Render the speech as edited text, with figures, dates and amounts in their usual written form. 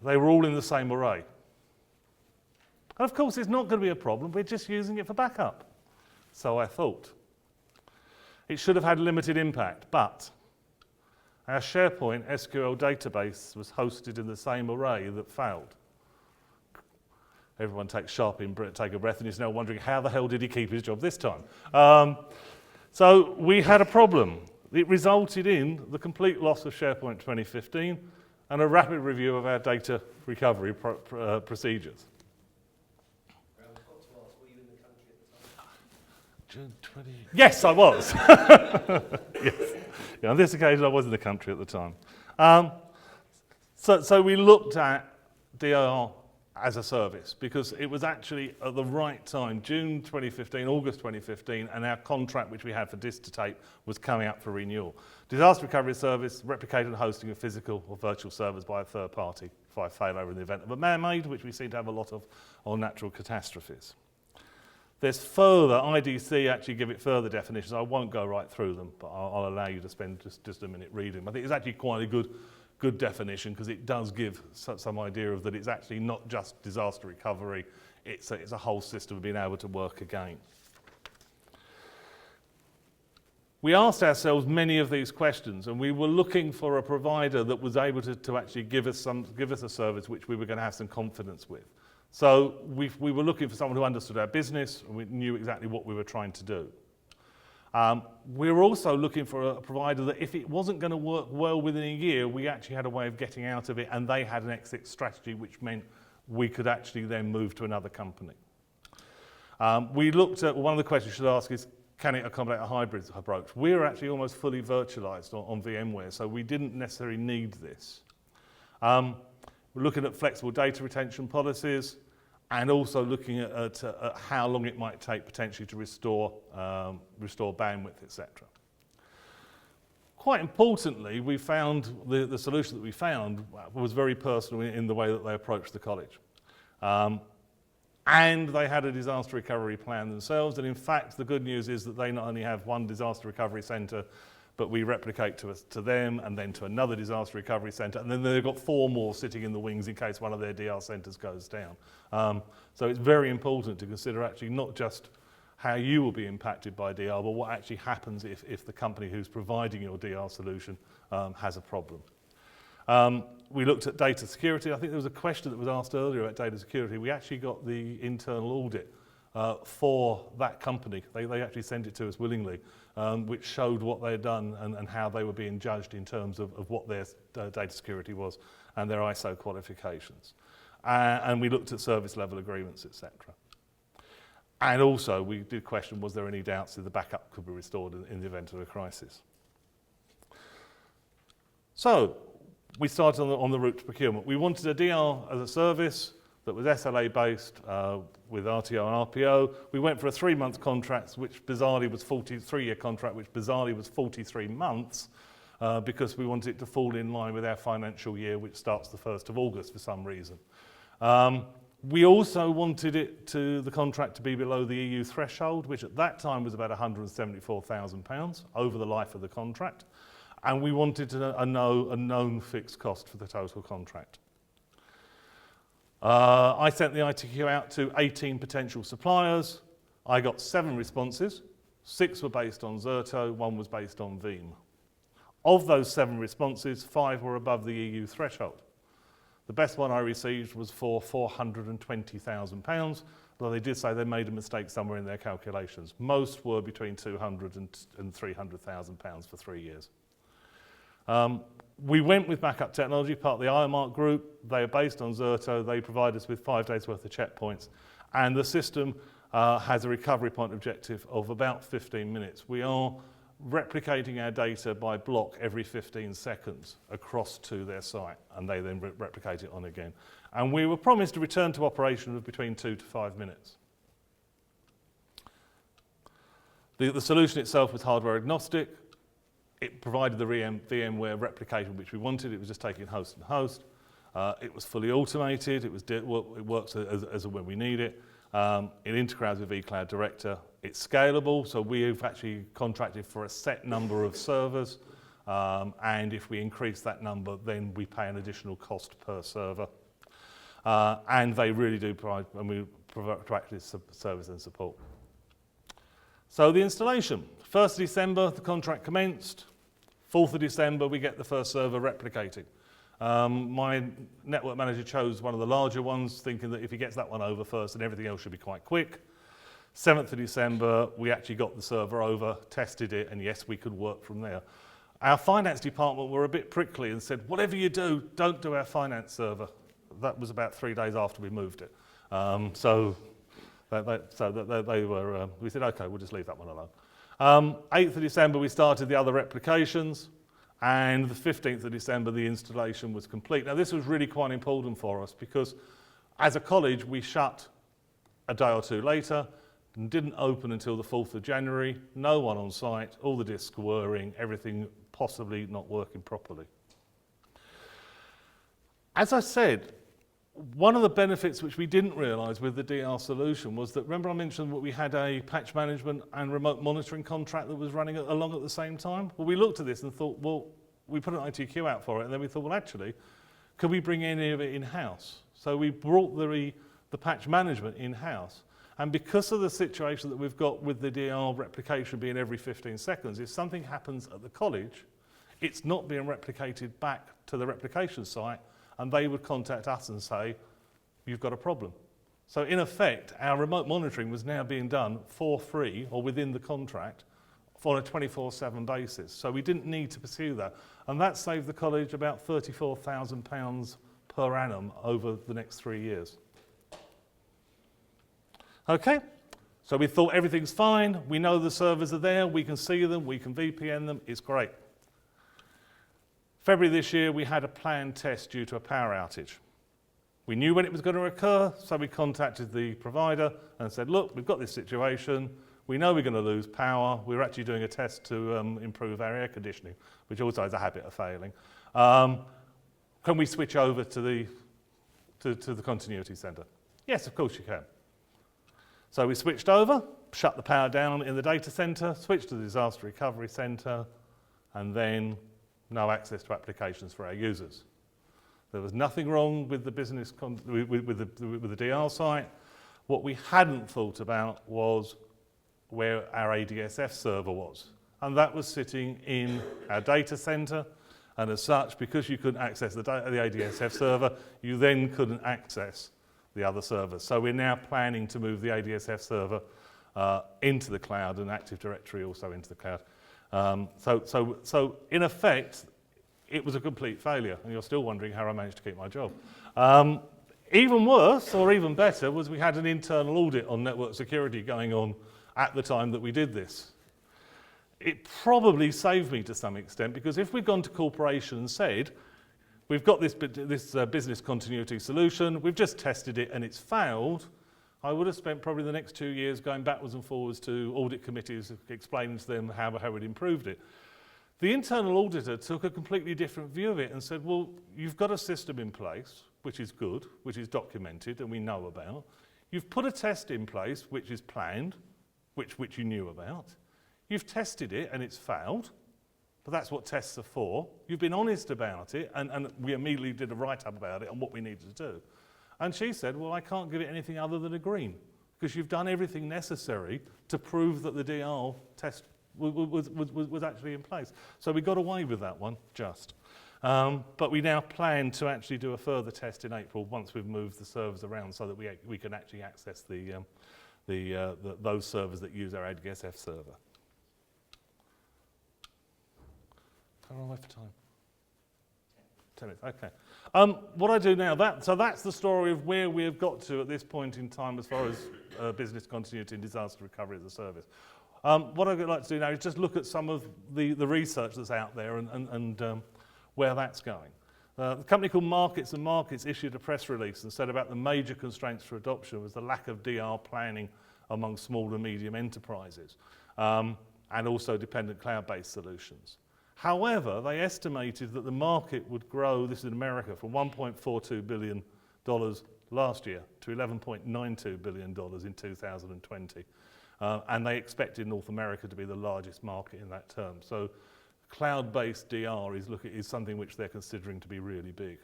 they were all in the same array. And of course, it's not going to be a problem. We're just using it for backup. So I thought. It should have had limited impact, but our SharePoint SQL database was hosted in the same array that failed. Everyone take a breath, and is now wondering how the hell did he keep his job this time? So we had a problem. It resulted in the complete loss of SharePoint 2015 and a rapid review of our data recovery procedures. June 20. Yes, I was. Yes. Yeah, on this occasion, I was in the country at the time. So we looked at DR as a service because it was actually at the right time, June 2015, August 2015, and our contract which we had for disk to tape was coming up for renewal. Disaster recovery service, replicated hosting of physical or virtual servers by a third party by failover in the event of a man-made, which we seem to have a lot of, or natural catastrophes. There's further, IDC actually give it further definitions. I won't go right through them, but I'll allow you to spend just a minute reading. I think it's actually quite a good definition because it does give some idea of that it's actually not just disaster recovery, it's a whole system of being able to work again. We asked ourselves many of these questions, and we were looking for a provider that was able to actually give us a service which we were going to have some confidence with. So we were looking for someone who understood our business and we knew exactly what we were trying to do. We were also looking for a provider that if it wasn't going to work well within a year, we actually had a way of getting out of it, and they had an exit strategy, which meant we could actually then move to another company. We looked at, one of the questions you should ask is, can it accommodate a hybrid approach? We're actually almost fully virtualized on VMware, so we didn't necessarily need this. We're looking at flexible data retention policies and also looking at how long it might take potentially to restore bandwidth, etc. Quite importantly, we found the solution that we found was very personal in the way that they approached the college. And they had a disaster recovery plan themselves, and in fact the good news is that they not only have one disaster recovery centre, but we replicate to them and then to another disaster recovery centre, and then they've got 4 more sitting in the wings in case one of their DR centres goes down. So it's very important to consider actually not just how you will be impacted by DR, but what actually happens if the company who's providing your DR solution has a problem. We looked at data security. I think there was a question that was asked earlier about data security. We actually got the internal audit for that company. They actually sent it to us willingly, which showed what they had done and how they were being judged in terms of what their data security was and their ISO qualifications. And we looked at service level agreements, etc. And also we did question, was there any doubts that the backup could be restored in the event of a crisis? So we started on the route to procurement. We wanted a DR as a service that was SLA based with RTO and RPO. We went for a 3-month contract, which bizarrely was 3-year contract, which bizarrely was 43 months because we wanted it to fall in line with our financial year, which starts the 1st of August for some reason. We also wanted the contract to be below the EU threshold, which at that time was about £174,000 over the life of the contract. And we wanted a known fixed cost for the total contract. I sent the ITQ out to 18 potential suppliers. I got 7 responses. 6 were based on Zerto, 1 was based on Veeam. Of those 7 responses, 5 were above the EU threshold. The best one I received was for £420,000, though they did say they made a mistake somewhere in their calculations. Most were between £200,000 and £300,000 for 3 years. We went with Backup Technology, part of the IOMARC group. They are based on Zerto. They provide us with 5 days worth of checkpoints. And the system has a recovery point objective of about 15 minutes. We are replicating our data by block every 15 seconds across to their site, and they then replicate it on again. And we were promised a return to operation of between 2 to 5 minutes. The solution itself was hardware agnostic. It provided the VMware replication which we wanted. It was just taking host and host. It was fully automated. It works as when we need it. It integrates with vCloud Director. It's scalable, so we've actually contracted for a set number of servers. And if we increase that number, then we pay an additional cost per server. and they really do provide, and we provide proactive service and support. So the installation, 1st of December, the contract commenced. 4th of December, we get the first server replicating. My network manager chose one of the larger ones, thinking that if he gets that one over first, then everything else should be quite quick. 7th of December, we actually got the server over, tested it, and yes, we could work from there. Our finance department were a bit prickly and said, whatever you do, don't do our finance server. That was about 3 days after we moved it. We said, okay, we'll just leave that one alone. 8th of December, we started the other replications, and the 15th of December, the installation was complete. Now, this was really quite important for us because as a college, we shut a day or two later and didn't open until the 4th of January. No one on site, all the discs were whirring, everything possibly not working properly. As I said, one of the benefits which we didn't realise with the DR solution was that, remember I mentioned that we had a patch management and remote monitoring contract that was running along at the same time? Well, we looked at this and thought, well, we put an ITQ out for it, and then we thought, well, actually, could we bring any of it in-house? So we brought the patch management in-house. And because of the situation that we've got with the DR replication being every 15 seconds, if something happens at the college, it's not being replicated back to the replication site, and they would contact us and say, you've got a problem. So in effect, our remote monitoring was now being done for free or within the contract on a 24/7 basis. So we didn't need to pursue that. And that saved the college about £34,000 per annum over the next 3 years. Okay, so we thought everything's fine. We know the servers are there. We can see them. We can VPN them. It's great. February this year, we had a planned test due to a power outage. We knew when it was going to occur, so we contacted the provider and said, look, we've got this situation. We know we're going to lose power. We're actually doing a test to improve our air conditioning, which also has a habit of failing. Can we switch over to the continuity centre? Yes, of course you can. So we switched over, shut the power down in the data centre, switched to the disaster recovery centre, and then no access to applications for our users. There was nothing wrong with the with the DR site. What we hadn't thought about was where our ADSF server was. And that was sitting in our data center. And as such, because you couldn't access the ADSF server, you then couldn't access the other servers. So we're now planning to move the ADSF server into the cloud and Active Directory also into the cloud. So in effect, it was a complete failure, and you're still wondering how I managed to keep my job. Even worse, or even better, was we had an internal audit on network security going on at the time that we did this. It probably saved me to some extent, because if we'd gone to corporation and said, we've got this business continuity solution, we've just tested it and it's failed, I would have spent probably the next 2 years going backwards and forwards to audit committees, explaining to them how we'd improved it. The internal auditor took a completely different view of it and said, well, you've got a system in place, which is good, which is documented and we know about. You've put a test in place, which is planned, which you knew about. You've tested it and it's failed, but that's what tests are for. You've been honest about it, and we immediately did a write-up about it and what we needed to do. And she said, well, I can't give it anything other than a green, because you've done everything necessary to prove that the DR test was actually in place. So we got away with that one, just. But we now plan to actually do a further test in April once we've moved the servers around so that we can actually access those servers that use our ADSF server. How long am I for time? 10 minutes, okay. What I do now, so that's the story of where we have got to at this point in time as far as business continuity and disaster recovery as a service. What I'd like to do now is just look at some of the research that's out there and where that's going. The company called Markets and Markets issued a press release and said about the major constraints for adoption was the lack of DR planning among small and medium enterprises, and also dependent cloud-based solutions. However, they estimated that the market would grow, this is in America, from $1.42 billion last year to $11.92 billion in 2020. And they expected North America to be the largest market in that term. So cloud-based DR is something which they're considering to be really big.